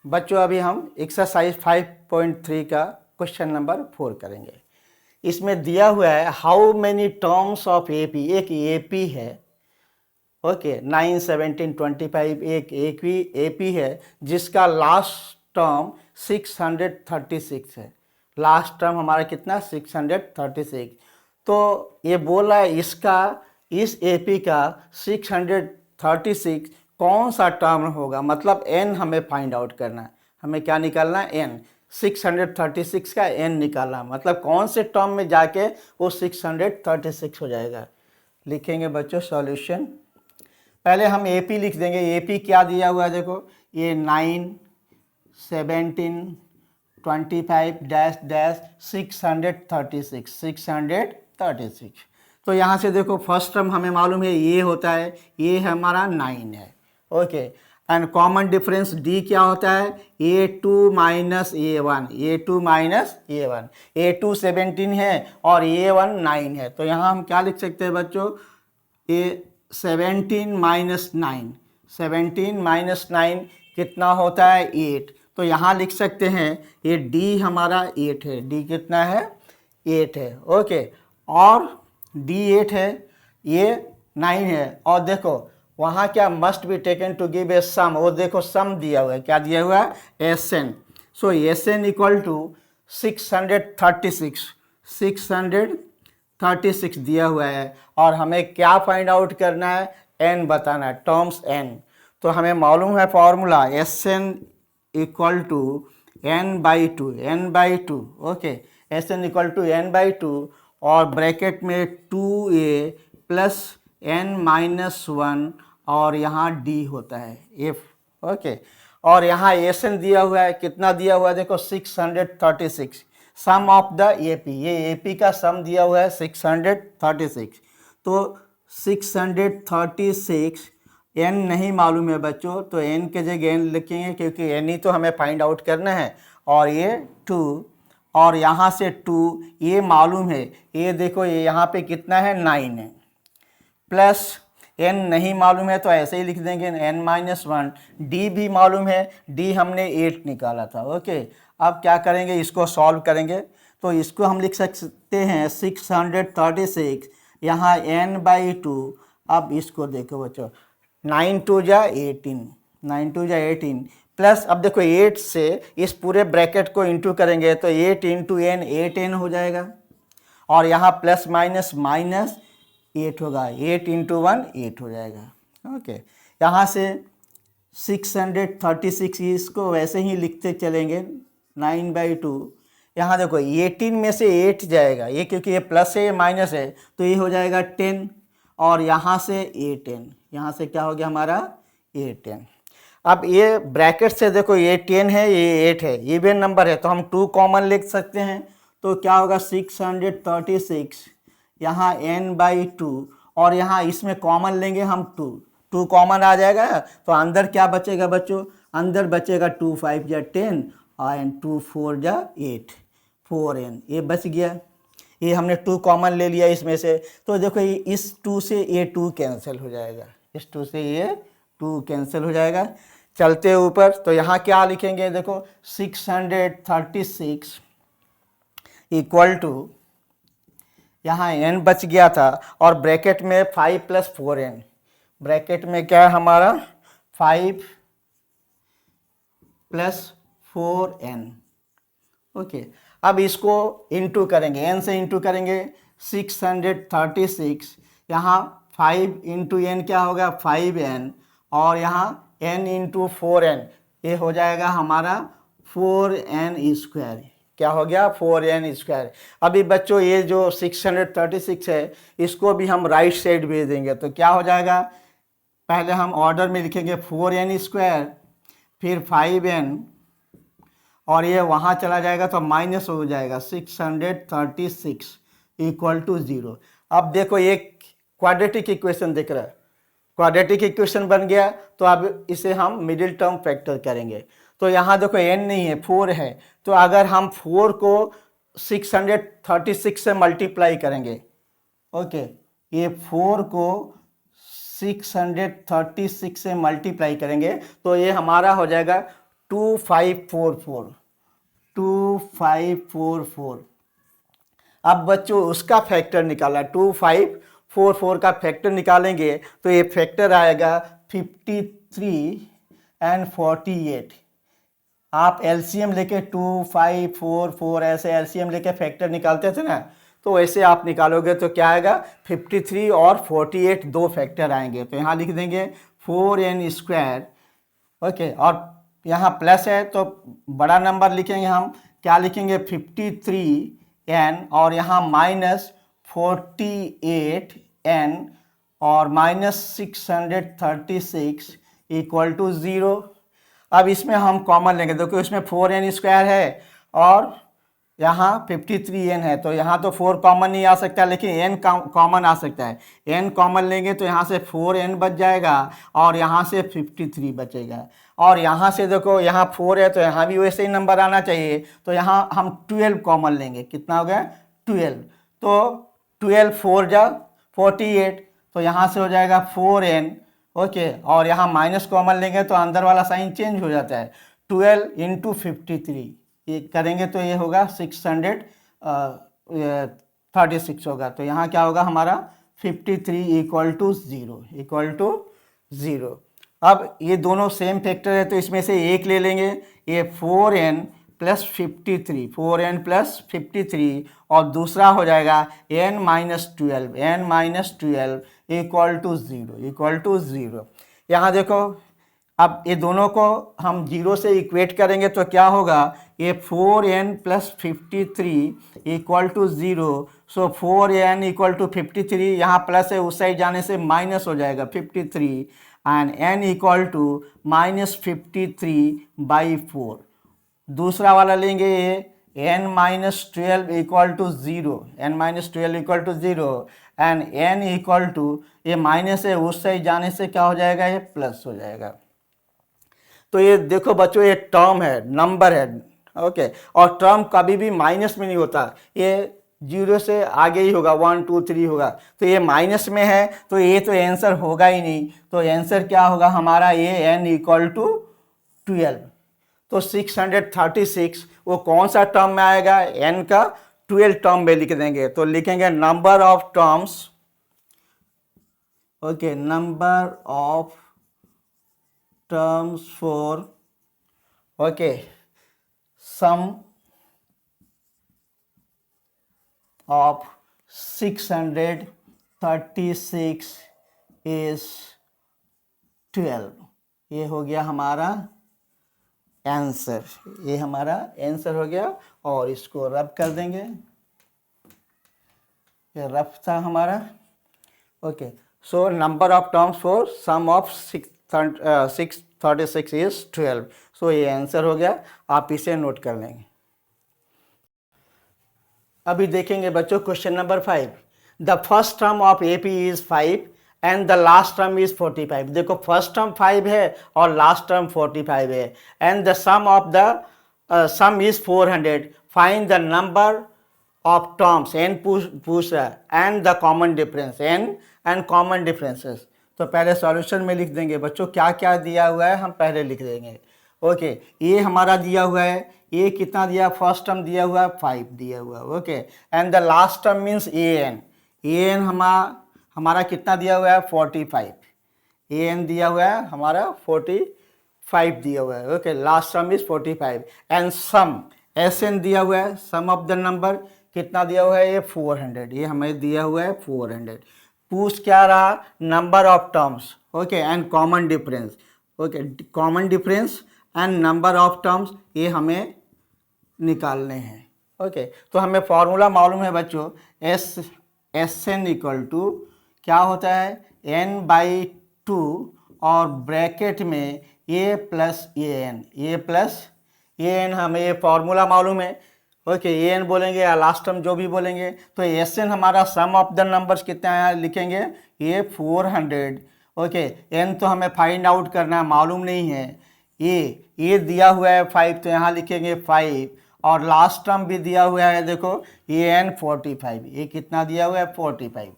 बच्चों अभी हम एक्सरसाइज 5.3 का क्वेश्चन नंबर 4 करेंगे। इसमें दिया हुआ है how many terms of AP. एक एपी है, ओके, 9, 17, 25 एक एपी है जिसका लास्ट टर्म 636 है। लास्ट टर्म हमारा कितना 636। तो ये बोल रहा है इसका, इस एपी का 636 कौन सा टर्म होगा, मतलब n हमें फाइंड आउट करना है। हमें क्या निकालना है, n। 636 का n निकालना है, मतलब कौन से टर्म में जाके वो 636 हो जाएगा। लिखेंगे बच्चों सॉल्यूशन। पहले हम एपी लिख देंगे। एपी क्या दिया हुआ है देखो, ये 9, 17, 25 डैश डैश 636। तो यहाँ से देखो फर्स्ट टर्म हमें मालूम है ये होता है, ये हमारा 9 है, okay. And common difference D क्या होता है, A2 minus A1, A2 minus A1। A2 17 है और A1 9 है। तो यहाँ हम क्या लिख सकते हैं बच्चों, ये 17 माइनस 9, 17 माइनस 9 कितना होता है 8। तो यहाँ लिख सकते हैं ये D हमारा 8 है। D कितना है 8 है, ओके। और D 8 है, ये 9 है। और देखो वहाँ क्या must be taken to give a sum, वो देखो सम दिया हुआ है, क्या दिया हुआ है Sn। So Sn equal to 636 दिया हुआ है। और हमें क्या फाइंड आउट करना है, n बताना है, टर्म्स n। तो हमें मालूम है formula Sn equal to n/2, okay. Sn equal to n/2 और ब्रैकेट में 2a प्लस n-1 और यहाँ d होता है f, ओके। और यहाँ Sn दिया हुआ है, कितना दिया हुआ है देखो 636। सम ऑफ द एपी, ये एपी का सम दिया हुआ है 636। तो 636 n नहीं मालूम है बच्चों, तो n के जगह n लिखेंगे क्योंकि n ही तो हमें फाइंड आउट करना है। और ये 2 और यहाँ से 2 ये मालूम है, ये देखो ये यहाँ पे कितना है 9 है, प्लस n नहीं मालूम है तो ऐसे ही लिख देंगे n-1। d भी मालूम है, d हमने 8 निकाला था, ओके। अब क्या करेंगे, इसको सॉल्व करेंगे। तो इसको हम लिख सकते हैं 636 यहाँ n/2। अब इसको देखो बच्चों 9 2 जा 18, 9 2 जा 18 प्लस, अब देखो 8 से इस पूरे ब्रैकेट को इंटू करेंगे तो 8 इंटू n 8n हो जाएगा। और यहाँ प्लस माइनस माइनस 8 होगा, 8 इंटू 1 8 हो जाएगा, ओके। यहाँ से 636 इसको वैसे ही लिखते चलेंगे 9/2। यहाँ देखो 18 में से 8 जाएगा, ये क्योंकि ये प्लस है ये माइनस है तो ये हो जाएगा 10। और यहाँ से 8n, यहाँ से क्या हो गया हमारा 8n। अब ये ब्रैकेट से देखो ये 10 है ये 8 है, इवन नंबर है तो हम 2 कॉमन लिख सकते हैं। तो क्या होगा 636 यहाँ n/2 और यहाँ इसमें कॉमन लेंगे हम 2 कॉमन आ जाएगा। तो अंदर क्या बचेगा बच्चों, अंदर बचेगा 2 5 जा 10 और 2 4 जा 8, 4n, ये बच गया। ये हमने 2 कॉमन ले लिया इसमें से। तो देखो इस 2 से ये 2 कैंसिल हो जाएगा, इस 2 से ये 2 कैंसिल हो जाएगा। चलते ऊपर तो यहाँ क्या लिखेंगे देखो 636 इक्वल टू, यहाँ n बच गया था और ब्रैकेट में 5 + 4n, ब्रैकेट में क्या है हमारा 5 + 4n, ओके। अब इसको इंटू करेंगे, n से इंटू करेंगे 636, यहाँ 5 इंटू n क्या होगा 5n और यहाँ n इंटू 4n, ये हो जाएगा हमारा 4n²। क्या हो गया 4n²। अभी बच्चों ये जो 636 है इसको भी हम राइट साइड भेज देंगे तो क्या हो जाएगा, पहले हम ऑर्डर में लिखेंगे 4n², फिर 5n और ये वहाँ चला जाएगा तो माइनस हो जाएगा 636 इक्वल टू 0। अब देखो ये क्वाड्रेटिक इक्वेशन दिख रहा है, क्वाड्रेटिक इक्वेशन बन गया। तो अब इसे हम मिडिल टर्म फैक्टर करेंगे। तो यहाँ देखो n नहीं है 4 है, तो अगर हम 4 को 636 से मल्टीप्लाई करेंगे, ओके, ये 4 को 636 से मल्टीप्लाई करेंगे तो ये हमारा हो जाएगा 2544 2544। अब बच्चों उसका फैक्टर निकाला, 2544 का फैक्टर निकालेंगे तो ये फैक्टर आएगा 53 एंड 48। आप एलसीएम लेके 2544 ऐसे एलसीएम लेके फैक्टर निकालते थे ना, तो वैसे आप निकालोगे तो क्या आएगा 53 और 48 दो फैक्टर आएंगे। तो यहाँ लिख देंगे 4n²। ओके, और यहाँ प्लस है तो बड़ा नंबर लिखेंगे हम, क्या लिखेंगे 53n और यहाँ माइनस 48n और माइनस 636 इक्वल टू 0। अब इसमें हम कॉमन लेंगे, देखो इसमें 4n² है और यहाँ 53n है, तो यहाँ तो 4 कॉमन नहीं आ सकता, लेकिन n कॉमन आ सकता है। n कॉमन लेंगे तो यहाँ से 4n बच जाएगा और यहाँ से 53 बचेगा। और यहाँ से देखो यहाँ 4 है तो यहाँ भी वैसे ही नंबर आना चाहिए, तो यहाँ हम 12 कॉमन लेंगे। कितना हो गया 12, तो 12 4 जा 48, तो यहाँ से हो जाएगा 4n। ओके, और यहाँ माइनस कॉमन लेंगे तो अंदर वाला साइन चेंज हो जाता है। 12 इंटू 53 ये करेंगे तो ये होगा 636 होगा। तो यहाँ क्या होगा हमारा 53 इक्वल टू 0। अब ये दोनों सेम फैक्टर है तो इसमें से एक ले लेंगे, ये 4n प्लस 53 और दूसरा हो जाएगा n माइनस 12 इक्वल टू 0। यहाँ देखो अब ये दोनों को हम 0 से इक्वेट करेंगे तो क्या होगा, ये 4n plus 53 equal to 0। So 4n equal to 53, यहाँ प्लस है उस साइड जाने से माइनस हो जाएगा 53 and n equal to minus 53/4। दूसरा वाला लेंगे ये n minus 12 equal to 0 and n equal to, ये माइनस है उस साइड जाने से क्या हो जाएगा, ये प्लस हो जाएगा। तो ये देखो बच्चों ये टर्म है, नंबर है। ओके, और टर्म कभी भी माइनस में नहीं होता, ये 0 से आगे ही होगा, 1 2 3 होगा। तो ये माइनस में है तो ये तो आंसर होगा ही नहीं। तो आंसर क्या होगा हमारा, ये n इक्वल टू 12। तो 636 वो कौन सा टर्म में आएगा, n का 12 टर्म में लिख देंगे। तो लिखेंगे number of terms, okay, number of terms for, okay, sum of 636 is 12। ये हो गया हमारा आंसर, ये हमारा आंसर हो गया। और इसको रब कर देंगे, ये रब था हमारा। Okay, so number of terms for sum of 636 is 12। So ये आंसर हो गया, आप इसे नोट कर लेंगे। अभी देखेंगे बच्चों question number 5। The first term of AP is 5 and the last term is 45। देखो फर्स्ट टर्म 5 है और लास्ट टर्म 45 है। And the sum of the sum is 400। Find the number of terms, n पूछ रहा है, and the common difference, n and common differences. तो पहले solution में लिख देंगे बच्चों, क्या क्या दिया हुआ है हम पहले लिख देंगे। ओके, ये हमारा दिया हुआ है, ये कितना दिया, फर्स्ट टर्म दिया हुआ है 5 दिया हुआ है। Okay, and the last term means an हमारा कितना दिया हुआ है 45, an दिया हुआ है हमारा 45 दिया हुआ है। Okay, last term is 45 and sum sn दिया हुआ है, सम ऑफ द नंबर कितना दिया हुआ है, ये 400, ये हमें दिया हुआ है 400। पूछ क्या रहा, number of terms, okay, and common difference. Okay, common difference and number of terms ये हमें निकालने हैं। ओके, तो हमें फॉर्मूला मालूम है बच्चों, SN इक्वल टू क्या होता है, n/2 और ब्रैकेट में a प्लस an, हमें ये फॉर्मूला मालूम है। ओके, an बोलेंगे या लास्ट टर्म जो भी बोलेंगे। तो SN हमारा सम ऑफ द नंबर्स कितना है लिखेंगे, ये 400। ओके, n तो हमें फाइंड आउट करना है, मालूम नहीं है। ये दिया हुआ है 5 तो यहाँ लिखेंगे 5, और लास्ट टर्म भी दिया हुआ है, देखो ये n 45, ये कितना दिया हुआ है 45।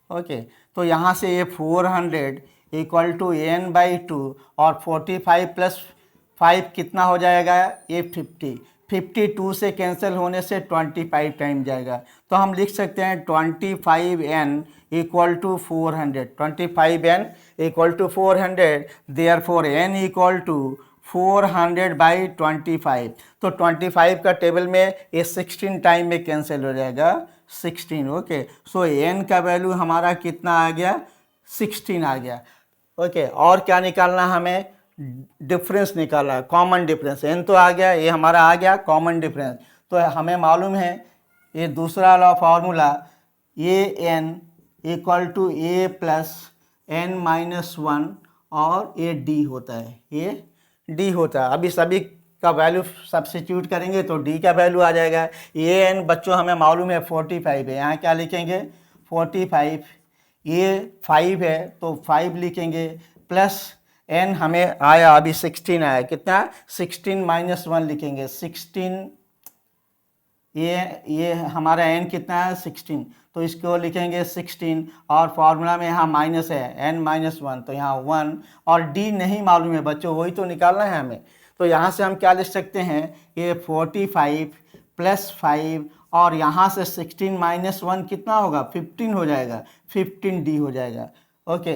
ओके, तो यहाँ से ये 400 इक्वल टू n/2 और 45 प्लस 5 कितना हो जाएगा, ये 50, 52 से कैंसिल होने से 25 टाइम जाएगा, तो हम लिख सकते हैं 25n equal to 400, 25n equal to 400, therefore n equal to 400/25। तो 25 का टेबल में ये 16 टाइम में कैंसिल हो जाएगा, 16। ओके, सो n का वैल्यू हमारा कितना आ गया, 16 आ गया। ओके, और क्या निकालना हमें, डिफरेंस निकालना, कॉमन डिफरेंस। n तो आ गया, ये हमारा आ गया कॉमन डिफरेंस। तो हमें मालूम है ये दूसरा वाला formula, a n equal to a plus n-1 और ये d होता है, ये d होता है। अभी सभी का वैल्यू सब्स्टिट्यूट करेंगे तो d का वैल्यू आ जाएगा। ये n बच्चों हमें मालूम है 45 है, यहाँ क्या लिखेंगे 45, ये 5 है तो 5 लिखेंगे, प्लस n हमें आया अभी 16 आया, कितना 16-1 लिखेंगे, 16, ये हमारा n कितना है 16, तो इसको लिखेंगे 16, और फार्मूला में यहाँ माइनस है n-1, तो यहाँ 1, और d नहीं मालूम है बच्चों, वही तो निकालना है हमें। तो यहाँ से हम क्या लिख सकते हैं, ये 45 प्लस 5, और यहाँ से 16-1 कितना होगा 15 हो जाएगा, 15d हो जाएगा। ओके,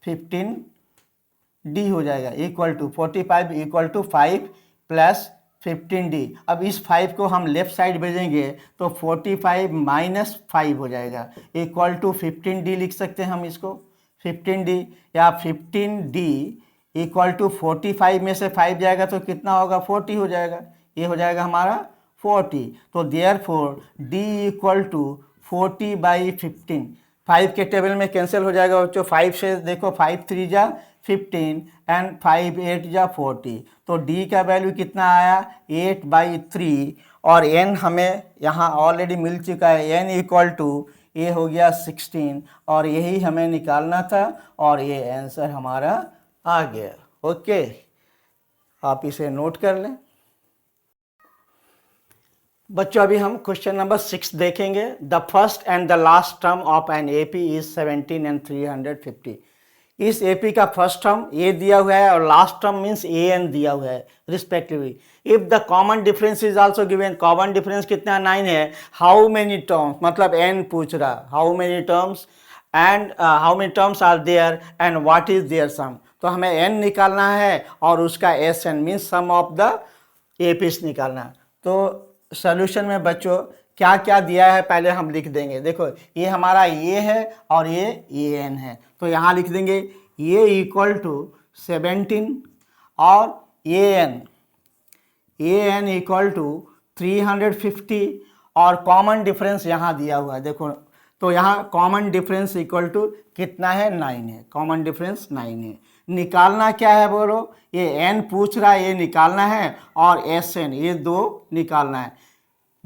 15d हो जाएगा, equal to 45 equal to 5 plus 15d। अब इस 5 को हम लेफ्ट साइड भेजेंगे तो 45 माइनस 5 हो जाएगा, इक्वल टू 15d लिख सकते हैं हम इसको, 15d, या 15d इक्वल टू 45 में से 5 जाएगा तो कितना होगा 40 हो जाएगा, ये हो जाएगा हमारा 40। तो देयरफॉर d इक्वल टू 40/15, 5 के टेबल में कैंसिल हो जाएगा बच्चों, 5 से देखो 5 3 जा 15 एंड 5 8 जा 40, तो d का वैल्यू कितना आया 8/3, और n हमें यहाँ ऑलरेडी मिल चुका है, n इक्वल टू ये हो गया 16, और यही हमें निकालना था, और ये आंसर हमारा आ गया। ओके, आप इसे नोट कर लें बच्चों। अभी हम क्वेश्चन नंबर 6 देखेंगे। The first and the last term of an AP is 17 and 350। इस एपी का फर्स्ट टर्म ए दिया हुआ है और last term means a n दिया हुआ है respectively. If the common difference is also given, common difference कितना 9 है, हाउ मेनी टर्म्स, मतलब एन पूछ रहा, how many terms and how many terms are there and what is their sum. तो हमें एन निकालना है और उसका S n means sum of the APs निकालना। तो सॉल्यूशन में बच्चों क्या क्या दिया है पहले हम लिख देंगे। देखो ये हमारा ये है और ये एन है, तो यहाँ लिख देंगे ये इक्वल टू 17 और ए एन इक्वल टू 350, और कॉमन डिफरेंस यहाँ दिया हुआ है देखो, तो यहाँ कॉमन डिफरेंस इक्वल टू कितना है 9 है, कॉमन डिफरेंस 9 है। निकालना क्या है बोलो, ये n पूछ रहा है ये निकालना है, और एस एन ये दो निकालना है।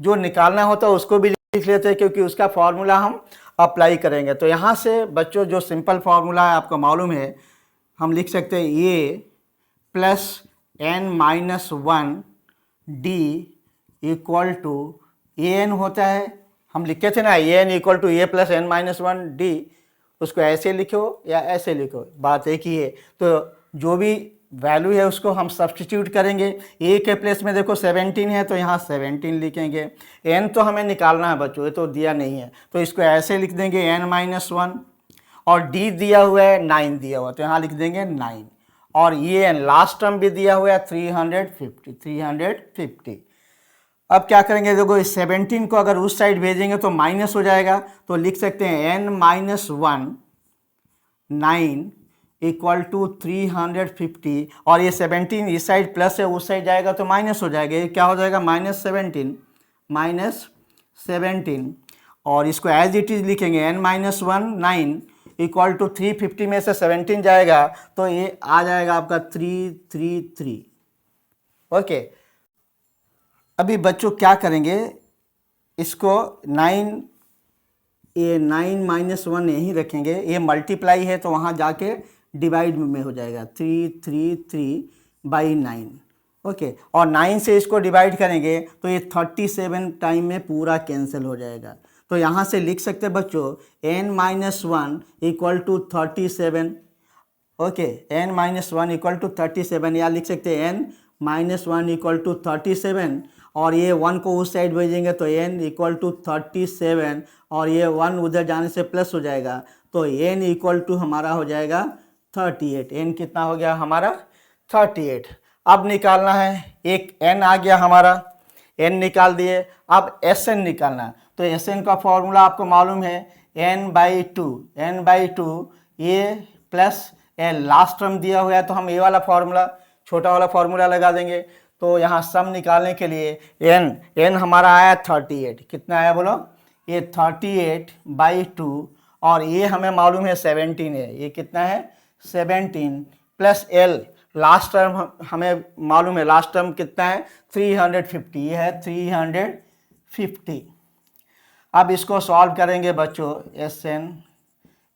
जो निकालना होता है उसको भी लिख लेते हैं क्योंकि उसका फॉर्मूला हम अप्लाई करेंगे। तो यहाँ से बच्चों जो सिंपल फार्मूला है आपको मालूम है, हम लिख सकते हैं ये plus n-1 d equal to a n होता है, हम लिखे थे ना a n equal to a plus n-1 d, उसको ऐसे लिखो या ऐसे लिखो, बात एक ही है। तो जो भी वैल्यू है उसको हम सब्स्टिट्यूट करेंगे। ए के प्लेस में देखो 17 है तो यहाँ 17 लिखेंगे। n तो हमें निकालना है बच्चों, ये तो दिया नहीं है, तो इसको ऐसे लिख देंगे n-1, और d दिया हुआ है 9 दिया हुआ, तो यहाँ लिख देंगे 9, और ये n लास्ट टर्म भी दिया हुआ है 350। अब क्या करेंगे, देखो इस 17 को अगर उस साइड भेजेंगे तो माइनस हो जाएगा, तो लिख सकते हैं n-1 9 इक्वल टू 350, और ये 17 इस साइड प्लस है उस साइड जाएगा तो माइनस हो जाएगा, ये क्या हो जाएगा -17, और इसको एज इट इज लिखेंगे n-1 9 इक्वल टू 350 में से 17 जाएगा तो ये आ जाएगा आपका 333। ओके, अभी बच्चों क्या करेंगे, इसको 9 -1 यहीं रखेंगे, ये मल्टीप्लाई है तो वहाँ जाके डिवाइड में हो जाएगा 333/9। ओके, और 9 से इसको डिवाइड करेंगे तो ये 37 टाइम में पूरा कैंसिल हो जाएगा। तो यहाँ से लिख सकते हैं बच्चों n-1 equal to 37। Okay, n minus one equal to 37, या लिख सकते हैं n minus one equal to 37, और ये 1 को उस साइड भेजेंगे तो n इक्वल टू 37, और ये 1 उधर जाने से प्लस हो जाएगा, तो n इक्वल टू हमारा हो जाएगा 38। n कितना हो गया हमारा 38। अब निकालना है, एक n आ गया हमारा, n निकाल दिए। अब Sn निकालना, तो Sn का फॉर्मूला आपको मालूम है n/2 ये प्लस लास्ट टर्म दिया हुआ है तो हम ये वाला फार्मूला, छोटा वाला फार्मूला लगा देंगे। तो यहाँ सम निकालने के लिए n हमारा आया 38, कितना आया बोलो, ये 38/2, और ये हमें मालूम है 17 है, ये कितना है 17 प्लस l लास्ट टर्म हमें मालूम है, लास्ट टर्म कितना है 350, ये है 350। अब इसको सॉल्व करेंगे बच्चों,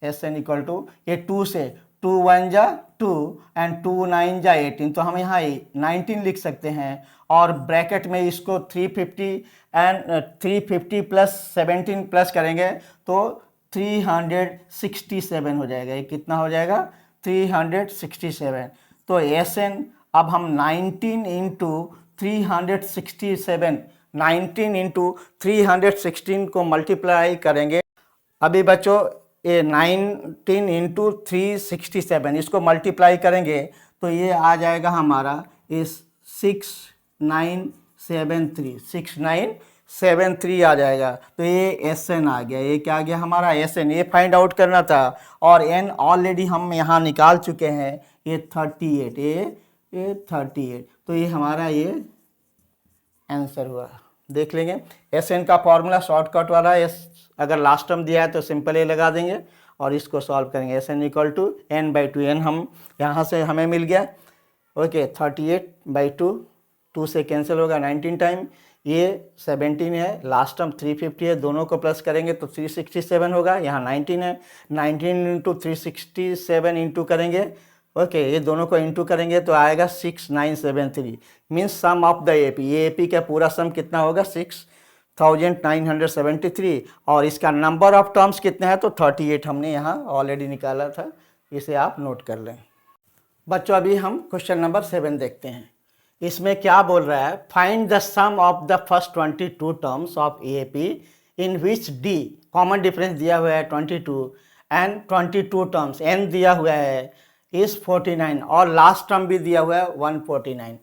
Sn इक्वल टू ये 2 से 2 1 जा 2 एंड 2 9 जा 18, तो हम यहाँ 19 लिख सकते हैं, और ब्रैकेट में इसको 350 एंड 350 प्लस 17 प्लस करेंगे तो 367 हो जाएगा। ये कितना हो जाएगा 367। तो Sn अब हम 19 इंटू 367, 19 इंटू 316 को मल्टीप्लाई करेंगे। अभी बच्चों ये 19 इंटू 367 इसको मल्टीप्लाई करेंगे तो ये आ जाएगा हमारा इस 6973 आ जाएगा। तो ये Sn आ गया, ये क्या आ गया हमारा Sn, ये फाइंड आउट करना था, और n ऑलरेडी हम यहाँ निकाल चुके हैं, ये 38, ये 38, तो ये हमारा ये आंसर हुआ। देख लेंगे Sn का फॉर्मूला शॉर्टकट वाला है, अगर लास्ट टर्म दिया है तो सिंपल ए लगा देंगे और इसको सॉल्व करेंगे। Sn equal to n/2, n हम यहाँ से हमें मिल गया, ओके 38/2, 2 से कैंसिल होगा 19 टाइम, ये 17 है, लास्ट टर्म 350 है, दोनों को प्लस करेंगे तो 367 होगा, यहाँ 19 है, 19 इंटू 367 इंटू करेंगे, ओके ये दोनों को इंटू करेंगे तो आएगा 6973, means sum of the AP, ये AP का पूरा सम कितना होगा 6973, और इसका नंबर ऑफ टर्म्स कितने हैं तो 38 हमने यहाँ ऑलरेडी निकाला था, इसे आप नोट कर लें। बच्चों अभी हम क्वेश्चन नंबर 7 देखते हैं। इसमें क्या बोल रहा है, find the sum of the first 22 terms of AP in which D common difference दिया हुआ है 22 एंड 22 टर्म्स n दिया हुआ है इस 49 और लास्ट टर्म भी दिया हुआ है 149।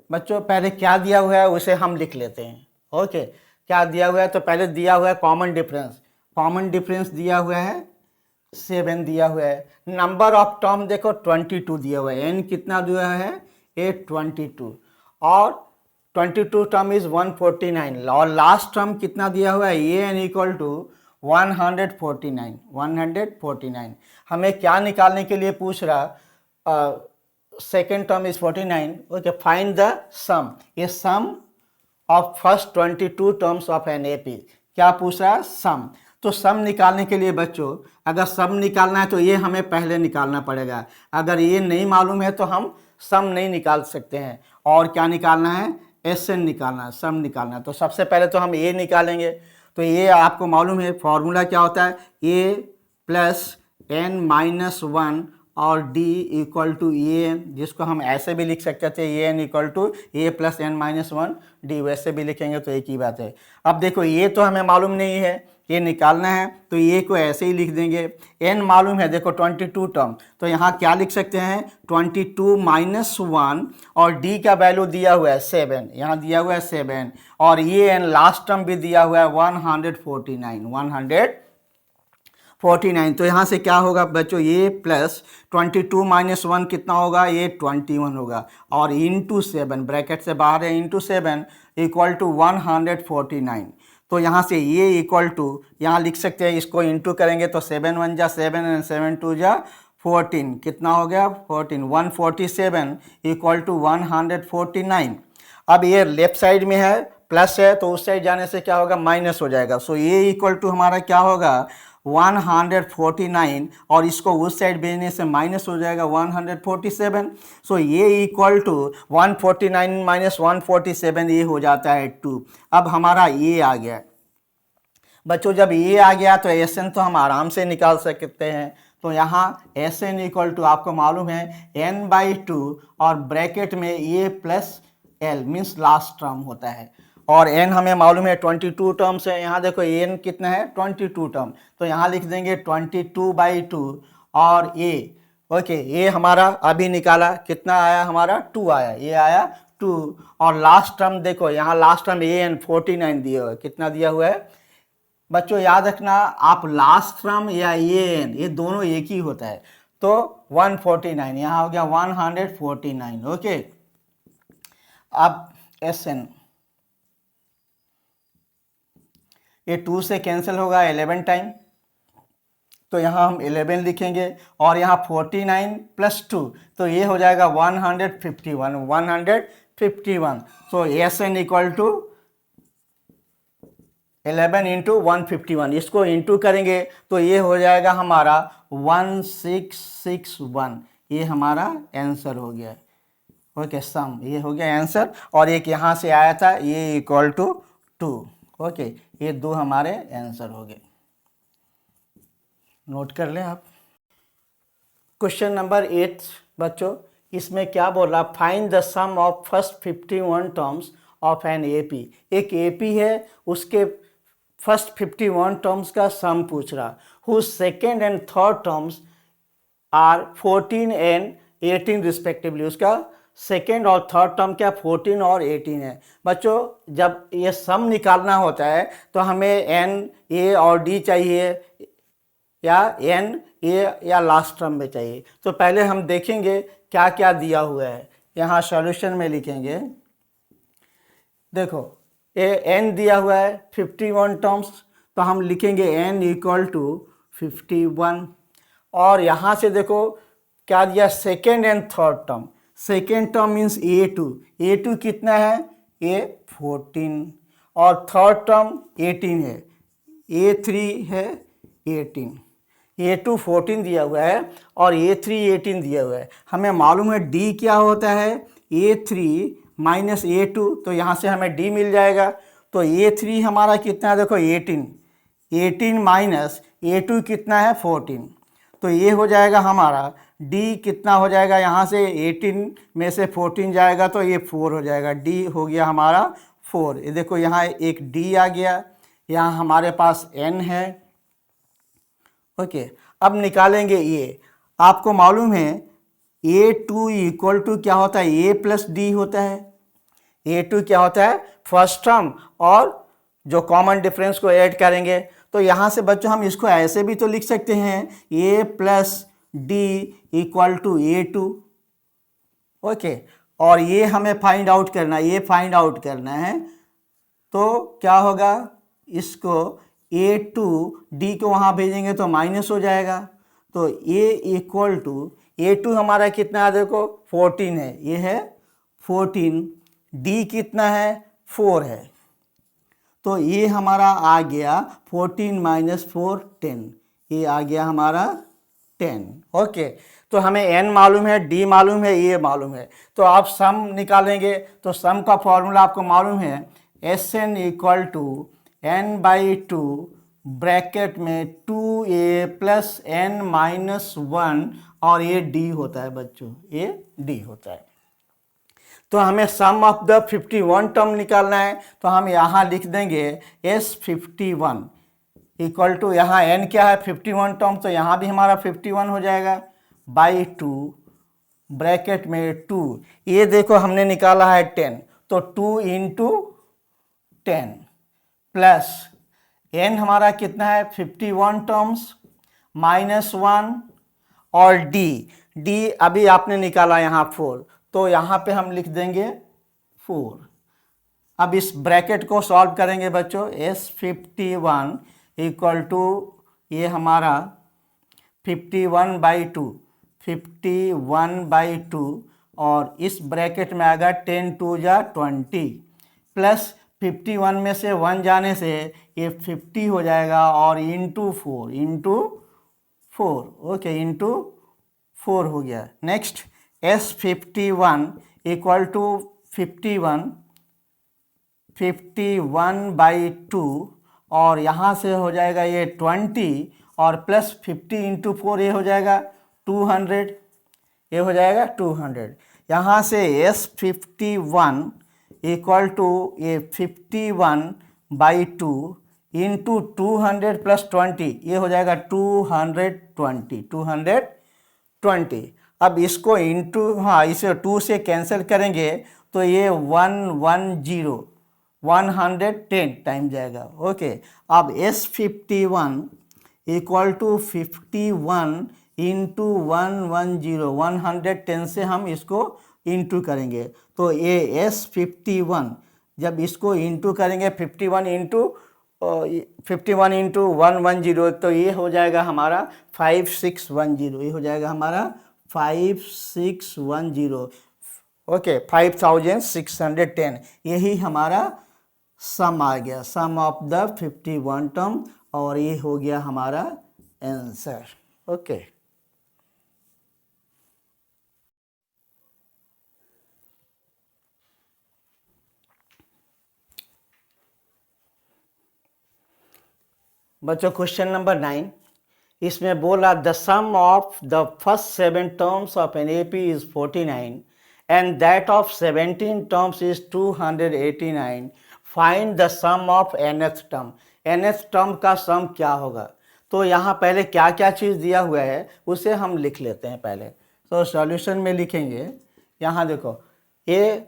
बच्चों पहले क्या दिया हुआ है उसे हम लिख लेते हैं। ओके क्या दिया हुआ है, तो पहले दिया हुआ है कॉमन डिफरेंस दिया हुआ है 7 दिया हुआ है, नंबर ऑफ टर्म देखो 22 दिया हुआ है, n कितना दिया है 822, और 22 टर्म इज 149, और लास्ट टर्म कितना दिया हुआ है ये n इक्वल टू 149। हमें क्या निकालने के लिए पूछ रहा, second term is 49, okay find the sum, ये sum of first 22 terms of an AP, क्या पूछ रहा है सम। तो सम निकालने के लिए बच्चों अगर सम निकालना है तो ये हमें पहले निकालना पड़ेगा, अगर ये नहीं मालूम है तो हम सम नहीं निकाल सकते हैं। और क्या निकालना है Sn निकालना है, सम निकालना है। तो सबसे पहले तो हम ये निकालेंगे, तो ये आपको मालूम है फॉर्मूला क्या होता है, a प्लस n-1 और d इक्वल टू an, जिसको हम ऐसे भी लिख सकते थे an equal to a plus n-1 d, वैसे भी लिखेंगे तो एक ही बात है। अब देखो ये तो हमें मालूम नहीं है, ये निकालना है तो ये को ऐसे ही लिख देंगे। n मालूम है देखो 22 टर्म, तो यहाँ क्या लिख सकते हैं 22 माइनस 1, और d का वैल्यू दिया हुआ है 7, यहाँ दिया हुआ है 7, और ये n लास्ट टर्म भी दिया हुआ है 149। तो यहाँ से क्या होगा बच्चों, ये प्लस 22 माइनस 1 कितना होगा, ये 21 होगा, और इंटू 7 ब्रैकेट से बाहर है, इंटू 7 इक्वल टू 149। तो यहाँ से ये इक्वल टू यहाँ लिख सकते हैं, इसको इंटू करेंगे तो 7 1 जा 7 एंड 7 2 जा 14, कितना हो गया 14, 147 इक्वल टू 149। अब ये लेफ्ट साइड में है प्लस है तो उस साइड जाने से क्या होगा माइनस हो जाएगा। सो ये इक्वल टू हमारा क्या होगा 149, और इसको उस साइड भेजने से माइनस हो जाएगा 147। सो ये इक्वल टू 149 माइनस 147, ये हो जाता है 2। अब हमारा ये आ गया बच्चों, जब ये आ गया तो Sn तो हम आराम से निकाल सकते हैं। तो यहाँ एस एन इक्वल टू आपको मालूम है n/2 और ब्रैकेट में a plus l means last term होता है, और n हमें मालूम है 22 टर्म्स है। यहाँ देखो n कितना है 22 टर्म, तो यहाँ लिख देंगे 22/2 और a ओके ये हमारा अभी निकाला कितना आया, हमारा 2 आया, ये आया 2 और लास्ट टर्म देखो यहाँ लास्ट टर्म an 49 दिया हुआ है, कितना दिया हुआ है बच्चों याद रखना आप लास्ट टर्म या an ये दोनों एक ही होता है, तो 149 यहाँ हो गया 149 ओके। अब Sn ये 2 से कैंसिल होगा 11 टाइम, तो यहाँ हम 11 लिखेंगे और यहाँ 49 + 2 तो ये हो जाएगा 151 तो Sn इक्वल टू 11 इंटू 151, इसको इंटू करेंगे तो ये हो जाएगा हमारा 1661, ये हमारा आंसर हो गया ओके सम, ये हो गया आंसर। और एक यहाँ से आया था ये इक्वल टू 2 ओके, ये दो हमारे आंसर हो गए, नोट कर लें आप। क्वेश्चन नंबर 8 बच्चों, इसमें क्या बोल रहा, find the sum of first 51 terms of an AP. एक एपी है उसके फर्स्ट 51 टर्म्स का सम पूछ रहा, whose second and third terms are 14 and 18 respectively. उसका सेकेंड और थर्ड टर्म क्या 14 और 18 है। बच्चों जब ये सम निकालना होता है तो हमें एन ए और डी चाहिए या एन ए या लास्ट टर्म में चाहिए। तो पहले हम देखेंगे क्या क्या दिया हुआ है, यहाँ सॉल्यूशन में लिखेंगे। देखो ये एन दिया हुआ है 51 टर्म्स, तो हम लिखेंगे एन इक्वल टू 51 और यहाँ से देखो क्या दिया second and third term. Second term means A2 कितना है ए 14 और थर्ड टर्म 18 है, ए3 है 18, a2 14 दिया हुआ है और a3 18 दिया हुआ है। हमें मालूम है d क्या होता है a3 माइनस a2, तो यहाँ से हमें d मिल जाएगा। तो a3 हमारा कितना है देखो 18 माइनस a2 कितना है 14, तो ये हो जाएगा हमारा d कितना हो जाएगा, यहाँ से 18 में से 14 जाएगा तो ये 4 हो जाएगा, d हो गया हमारा 4। ये देखो यहाँ एक d आ गया, यहाँ हमारे पास n है ओके। अब निकालेंगे ये, आपको मालूम है a2 इक्वल टू क्या होता है a प्लस डी होता है। a2 क्या होता है फर्स्ट टर्म और जो कॉमन डिफरेंस को ऐड करेंगे, तो यहाँ से बच्चों हम इसको ऐसे भी तो लिख सकते हैं a plus d equal to a2 okay. और ये हमें फाइंड आउट करना है, ये फाइंड आउट करना है, तो क्या होगा इसको a2 d को वहाँ भेजेंगे तो माइनस हो जाएगा, तो a इक्वल टू a2 हमारा कितना है देखो 14 है, ये है 14, d कितना है 4 है, तो ये हमारा आ गया 14 माइनस 4 10, ये आ गया हमारा 10 ओके। तो हमें n मालूम है, d मालूम है, ये मालूम है, तो आप सम निकालेंगे तो सम का फॉर्मूला आपको मालूम है Sn equal to n/2 bracket में 2a प्लस n माइनस 1 और ये d होता है बच्चों, ये d होता है। तो हमें सम ऑफ द 51 टर्म निकालना है, तो हम यहाँ लिख देंगे S51 इक्वल टू, यहाँ n क्या है 51 टर्म, तो यहाँ भी हमारा 51 हो जाएगा बाई 2 ब्रैकेट में 2, ये देखो हमने निकाला है 10, तो 2 इंटू 10 प्लस n हमारा कितना है 51 टर्म्स माइनस 1 और d अभी आपने निकाला यहाँ 4, तो यहाँ पे हम लिख देंगे 4। अब इस ब्रैकेट को सॉल्व करेंगे बच्चों, S51 इक्वल टू ये हमारा 51/2 और इस ब्रैकेट में आएगा 10 2 जा 20 प्लस 51 में से 1 जाने से ये 50 हो जाएगा और इंटू 4 ओके, इंटू 4 हो गया। नेक्स्ट S51 इक्वल टू 51/2 और यहाँ से हो जाएगा ये 20 और प्लस 50 इंटू 4 ये हो जाएगा 200, ये हो जाएगा 200। यहाँ से S51 इक्वल टू ये 51/2 इंटू 200 प्लस 20 ये हो जाएगा 220। अब इसको इंटू, हाँ, इसे 2 से कैंसिल करेंगे तो ये 110 टाइम जाएगा। ओके, अब S51 इक्वल टू 51 इंटू 110 से हम इसको इंटू करेंगे तो ये S51 जब इसको इंटू करेंगे 51 इंटू 110 तो ये हो जाएगा हमारा 5610, ये हो जाएगा हमारा 5610। ओके, 5610 यही हमारा सम आ गया, सम ऑफ द 51 टर्म, और ये हो गया हमारा आंसर। ओके, बच्चों क्वेश्चन नंबर 9, इसमें बोला the sum of the first 7 terms of an AP is 49 and that of 17 terms is 289, find the sum of nth term. nth term का सम क्या होगा? तो यहाँ पहले क्या क्या चीज़ दिया हुआ है उसे हम लिख लेते हैं पहले। तो सॉल्यूशन में लिखेंगे, यहाँ देखो ये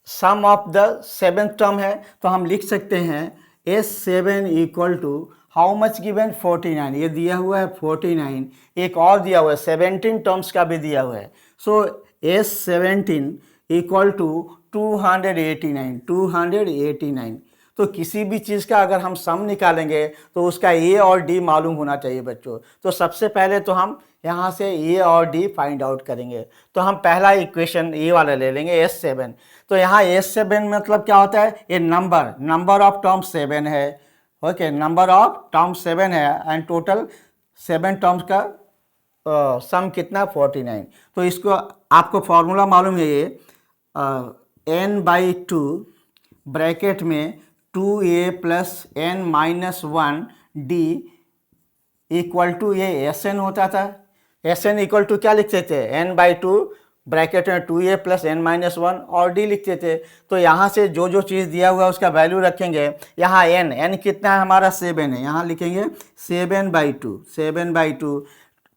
sum of the 7th term है तो हम लिख सकते हैं S7 equal to how much given 49, ये दिया हुआ है 49, एक और दिया हुआ है 17 टर्म्स का भी दिया हुआ है। सो S17 इक्वल टू 289। तो किसी भी चीज़ का अगर हम सम निकालेंगे तो उसका ए और डी मालूम होना चाहिए बच्चों। तो सबसे पहले तो हम यहाँ से ए और डी फाइंड आउट करेंगे। तो हम पहला इक्वेशन ए वाला ले लेंगे S7। तो यहाँ S7 मतलब क्या होता है? ये नंबर ऑफ टर्म 7 है। ओके, नंबर ऑफ टर्म 7 है एंड टोटल 7 टर्म्स का सम कितना 49। तो इसको आपको फॉर्मूला मालूम है, ये n/2 ब्रैकेट में 2a plus n-1 d equal to ये Sn होता था। Sn इक्वल टू क्या लिखते थे? n/2 ब्रैकेट में 2a प्लस n-1 और d लिखते थे। तो यहाँ से जो जो चीज़ दिया हुआ है उसका वैल्यू रखेंगे। यहाँ n कितना है हमारा? 7 है, यहाँ लिखेंगे 7/2।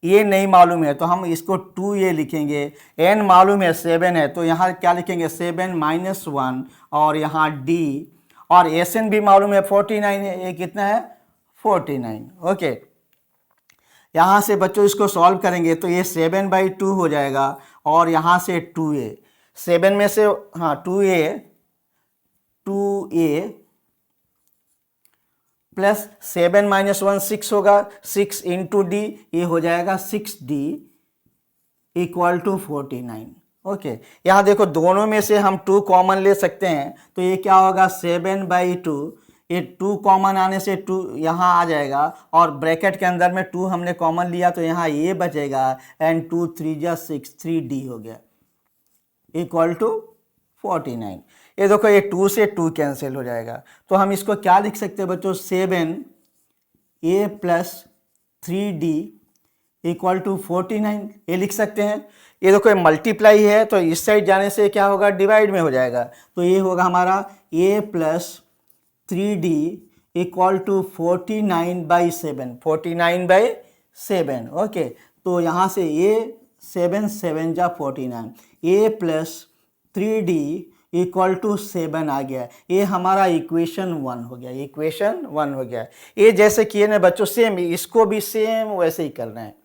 ये नहीं मालूम है तो हम इसको 2a लिखेंगे। n मालूम है 7 है तो यहाँ क्या लिखेंगे? 7-1 और यहाँ d, और Sn भी मालूम है 49 है, ये कितना है? 49। ओके, यहाँ से बच्चों इसको सॉल्व करेंगे तो ये 7/2 हो जाएगा और यहाँ से 2a, 7 में से, हाँ, 2a प्लस 7-1 6 होगा, 6 इंटू डी, ये हो जाएगा 6d इक्वल टू 49। ओके, यहाँ देखो दोनों में से हम 2 कॉमन ले सकते हैं तो ये क्या होगा? 7/2, ये 2 कॉमन आने से 2 यहाँ आ जाएगा और ब्रैकेट के अंदर में 2 हमने कॉमन लिया तो यहाँ ये बचेगा एंड 2 3 जा 6, 3d हो गया इक्वल टू 49। ये देखो ये 2 से 2 कैंसिल हो जाएगा तो हम इसको क्या लिख सकते हैं बच्चों? 7a plus 3d equal to 49, ये लिख सकते हैं। ये देखो ये मल्टीप्लाई है तो इस साइड जाने से क्या होगा? डिवाइड में हो जाएगा। तो ये होगा हमारा a plus 3d equal to 49/7। ओके, तो यहाँ से a 7 जा 49, a plus 3d equal to 7 आ गया। ये हमारा इक्वेशन 1 हो गया, ये जैसे किए ना बच्चों, सेम इसको भी सेम वैसे ही करना है,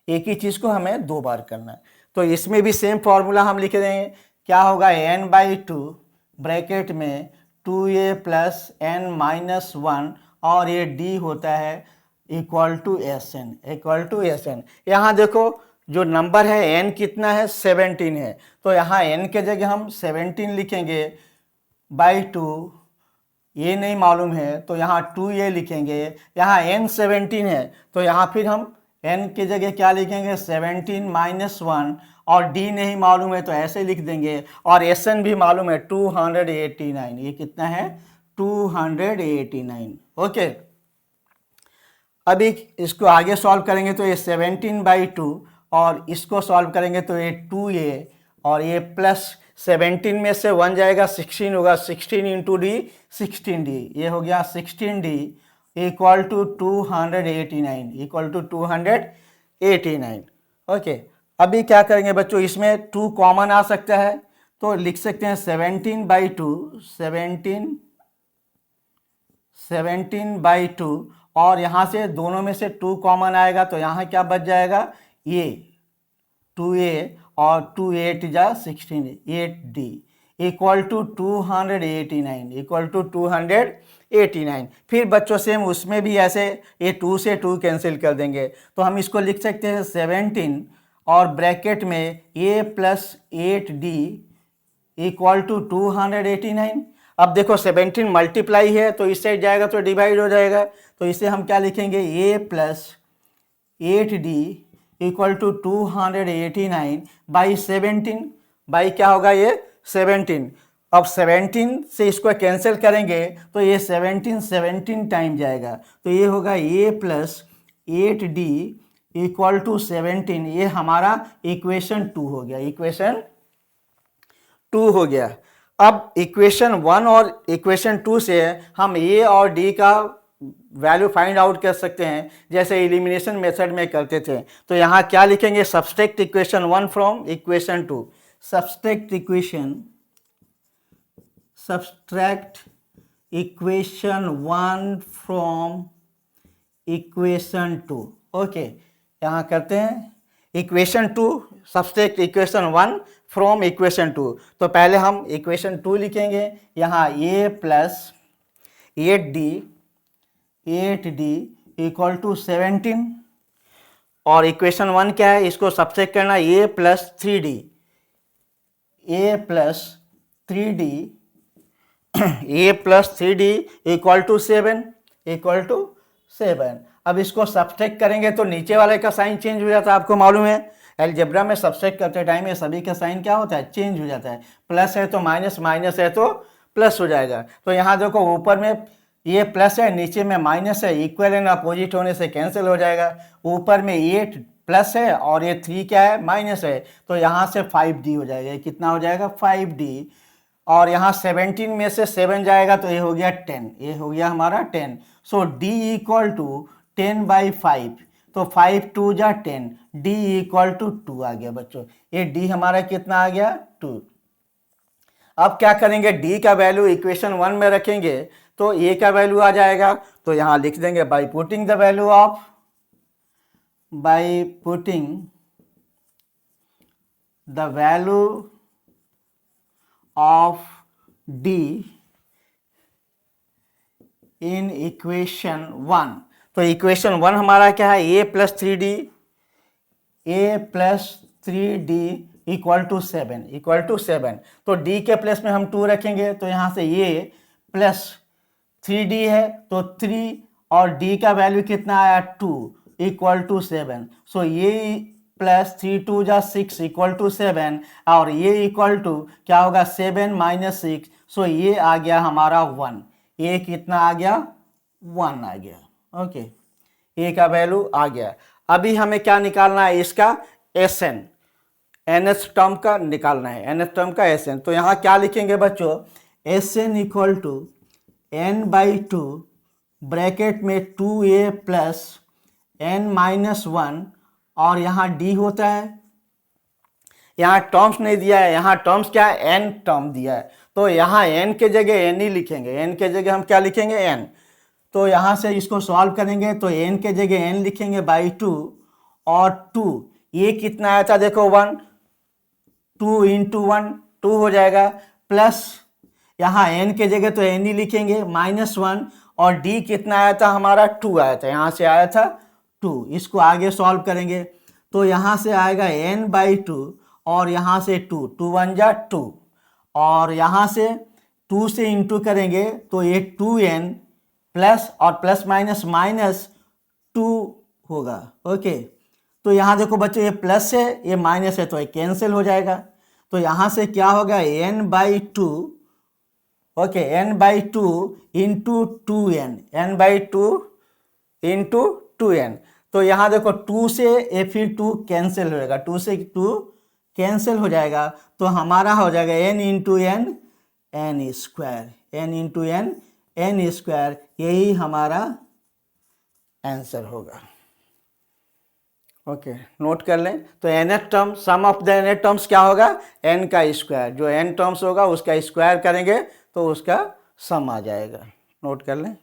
एक ही चीज़ को हमें 2 बार करना है। तो इसमें भी सेम फॉर्मूला हम लिख देंगे, क्या होगा? n/2 ब्रैकेट में 2a प्लस n-1 और ये d होता है इक्वल टू Sn। यहाँ देखो जो नंबर है n कितना है? 17 है, तो यहाँ n के जगह हम 17 लिखेंगे बाई 2, ये नहीं मालूम है तो यहाँ 2a लिखेंगे। यहाँ n 17 है तो यहाँ फिर हम n के जगह क्या लिखेंगे? 17-1 और d नहीं मालूम है तो ऐसे लिख देंगे, और Sn भी मालूम है 289, ये कितना है? 289। ओके, अभी इसको आगे सॉल्व करेंगे तो ये 17/2 और इसको सॉल्व करेंगे तो ये 2a और ये प्लस 17 में से 1 जाएगा 16 होगा 16 इंटू डी 16d ये हो गया 16d equal to 289 equal to 289। Okay, अभी क्या करेंगे बच्चों, इसमें 2 कॉमन आ सकता है तो लिख सकते हैं 17/2 और यहाँ से दोनों में से 2 कॉमन आएगा तो यहाँ क्या बच जाएगा, ये 2a और 2 8 जा 16 8d equal to 289 equal to 289। फिर बच्चों सेम उसमें भी ऐसे ये 2 से 2 कैंसिल कर देंगे तो हम इसको लिख सकते हैं 17 और ब्रैकेट में a plus 8d equal to 289। अब देखो 17 मल्टीप्लाई है तो इस साइड जाएगा तो डिवाइड हो जाएगा तो इसे हम क्या लिखेंगे a plus 8d equal to 289 by 17 by क्या होगा ये 17। अब 17 से इसको कैंसिल करेंगे तो ये 17 टाइम जाएगा तो ये होगा a plus 8d equal to 17। ये हमारा इक्वेशन 2 हो गया, इक्वेशन 2 हो गया। अब इक्वेशन 1 और इक्वेशन 2 से हम a और d का वैल्यू फाइंड आउट कर सकते हैं जैसे एलिमिनेशन मेथड में करते थे। तो यहाँ क्या लिखेंगे, subtract equation 1 from equation 2, subtract equation 1 from equation 2। Okay, यहाँ करते हैं equation 2 subtract equation 1 from equation 2। तो पहले हम इक्वेशन 2 लिखेंगे, यहाँ a plus 8d equal to 17 और इक्वेशन 1 क्या है, इसको सब्सट्रैक्ट करना a plus 3d equal to 7 अब इसको सब्सट्रैक्ट करेंगे तो नीचे वाले का साइन चेंज हो जाता है। आपको मालूम है अलजेब्रा में सब्सट्रैक्ट करते टाइम ये सभी का साइन क्या होता है, चेंज हो जाता है। प्लस है तो माइनस, माइनस है तो प्लस हो जाएगा। तो यहाँ देखो ऊपर में ये प्लस है, नीचे में माइनस है, इक्वल एंड अपोजिट होने से कैंसिल हो जाएगा। ऊपर में 8 प्लस है और ये 3 क्या है, माइनस है, तो यहाँ से 5d हो जाएगा। ये कितना हो जाएगा, 5d। और यहाँ 17 में से 7 जाएगा तो ये हो गया 10, ये हो गया हमारा 10। सो d इक्वल टू 10/5 तो 5 2 जा 10, d इक्वल टू 2 आ गया बच्चों। ये d हमारा कितना आ गया, 2। अब क्या करेंगे, d का वैल्यू इक्वेशन 1 में रखेंगे तो a का वैल्यू आ जाएगा। तो यहाँ लिख देंगे by putting the value of d in equation 1। तो इक्वेशन 1 हमारा क्या है, a plus 3d equal to 7 तो d के प्लेस में हम 2 रखेंगे तो यहाँ से a प्लस 3d है तो 3 और d का वैल्यू कितना आया, 2 इक्वल टू 7। सो ये प्लस 3 2 जा 6 इक्वल टू 7 और ये इक्वल टू क्या होगा, 7 माइनस 6। सो ये आ गया हमारा 1। ये कितना आ गया, 1 आ गया। ओके, ए का वैल्यू आ गया। अभी हमें क्या निकालना है, इसका एसएन, एनएस टर्म का निकालना है, एनएस टर्म का एसएन। तो यहाँ क्या लिखेंगे बच्चों, SN equal to n/2 bracket में 2a प्लस n-1 और यहाँ d होता है। यहाँ टर्म्स नहीं दिया है, यहाँ टर्म्स क्या है, n टर्म दिया है। तो यहाँ n के जगह n ही लिखेंगे, n के जगह हम क्या लिखेंगे, n। तो यहाँ से इसको सॉल्व करेंगे तो n के जगह n लिखेंगे बाई 2 और 2 ये कितना आया था देखो 1, 2 इंटू 1 2 हो जाएगा, प्लस यहाँ n के जगह तो n ही लिखेंगे -1 और d कितना आया था हमारा 2 आया था, यहाँ से आया था 2। इसको आगे सॉल्व करेंगे तो यहाँ से आएगा n/2 और यहाँ से 2 2 1 जा 2 और यहाँ से 2 से इंटू करेंगे तो ये 2n प्लस और प्लस माइनस -2 होगा। ओके, तो यहाँ देखो बच्चों ये प्लस है ये माइनस है तो ये कैंसिल हो जाएगा। तो यहाँ से क्या होगा, n/2 n/2 into 2n, n/2 into two N. तो यहाँ देखो 2 से ये फिर 2 कैंसिल हो जाएगा, 2 से 2 कैंसिल हो जाएगा, तो हमारा हो जाएगा n into n, n square, n into n, n square, यही हमारा आंसर होगा। ओके, नोट कर लें। तो nth term, sum of the nth terms क्या होगा, n का स्क्वायर, जो n टर्म्स होगा उसका स्क्वायर करेंगे तो उसका सम आ जाएगा। नोट कर लें।